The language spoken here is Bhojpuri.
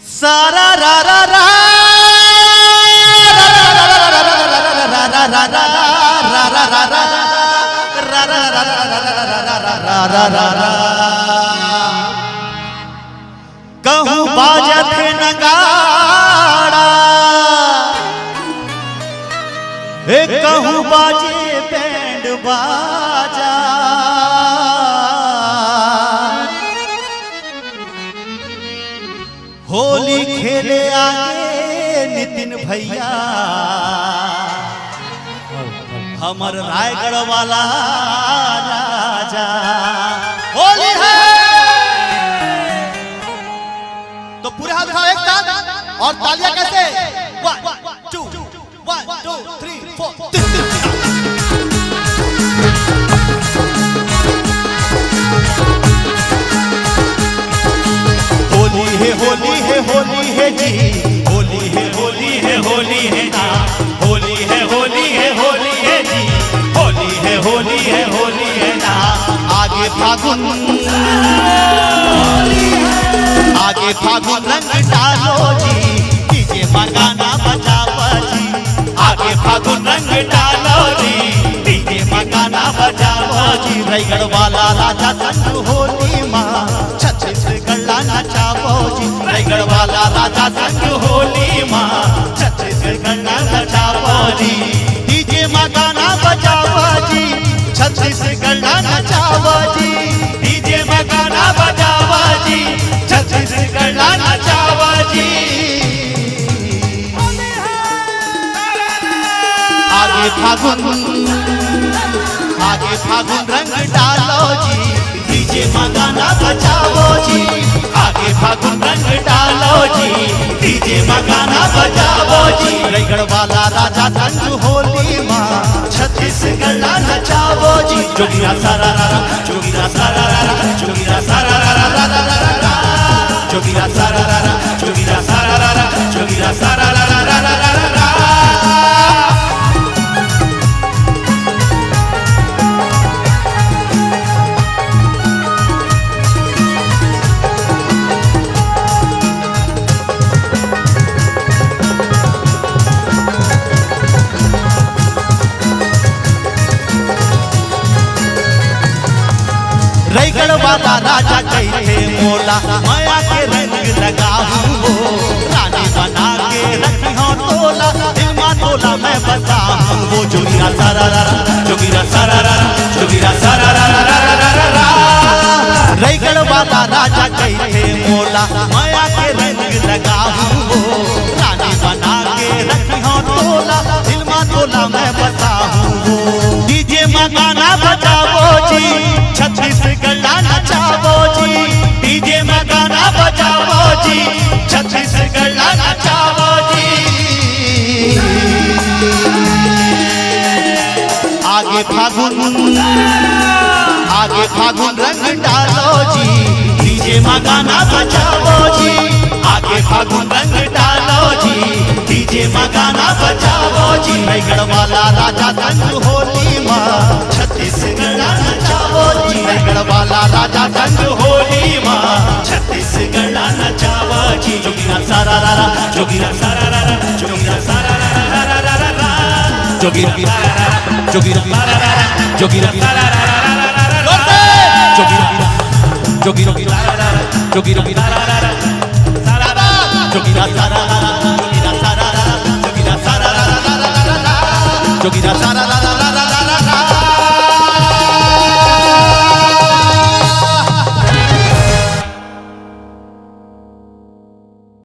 सारा रा रा रा कहूँ बाजत नगाड़ा कहूँ बाजे बैंड बाजा होली खेले आए नितिन भैया हमर रायगढ़ वाला राजा। होली है तो पूरे हाथ उठाओ एक साथ और तालियां कैसे 1 2 1 2 3 4। होली है होली है होली है जी, होली है होली है होली है ना, होली है होली है होली है जी, होली है होली है होली है ना। आगे फागुन आगे फागुन रंग डालो जी, डीजे मगाना बजाओ जी। आगे फागुन रंग डालो जी, डीजे मगाना बजाओ जी। रायगढ़ वाला राजा संग होली माँ छत्तीसगढ़ नचाओ जी। रायगढ़ वाला राजा संग होली माँ छत्तीसगढ़ नचाओ जी। डीजे मगाना बजाओ जी, छत्तीसगढ़ नचाओ जी। डीजे मगाना बजाओ जी, छत्तीसगढ़ नचाओ जी। आगे फागुन रंग डालो जी, डीजे मगाना बजाओ जी। आगे फागुन रंग डालो जी, डीजे मगाना बजाओ जी। रायगढ़ वाला राजा संग होली माँ छत्तीसगढ़ नचाओ जी। जोगिया सारा रारा जोगिया सारा रारा जोगिया सारा रारा रारा जोगिया सारा रारा जोगिया सारा रारा जोगिया सारा रारा रारा। रायगढ़ वाला राजा कहते मोला माया के रंग लगाऊं हो, रानी बना के रखी हो तोला, दिलमा तोला मैं बताऊं वो। जोगिया सारा रारा जोगिया सारा रारा जोगिया सारा रारा रारा। रायगढ़ वाला राजा कहते मोला माया के रंग लगाऊं हो, रानी बना के रखी हो तोला, दिलमा तोला मैं बताऊं वो। डीजे मगाना बजाओ जी, छत्तीसगढ़ नचाओ जी। डीजे मगाना बजाओ जी, छत्तीसगढ़ नचाओ जी। आगे फागुन रंग डालो जी, डीजे मगाना बजाओ जी। आगे फागुन रंग डालो जी, डीजे मगाना बजाओ जी। रायगढ़ वाला राजा संग होली माँ छत्तीसगढ़ नचाओ जी। रायगढ़ वाला राजा संग होली माँ छत्तीसगढ़ नचाओ जी। जोगिया सारा रारा जोगिया सारा रारा जोगिया सारा रारा रारा जोगिया जोगिया जोगिया जोगिया जोगिया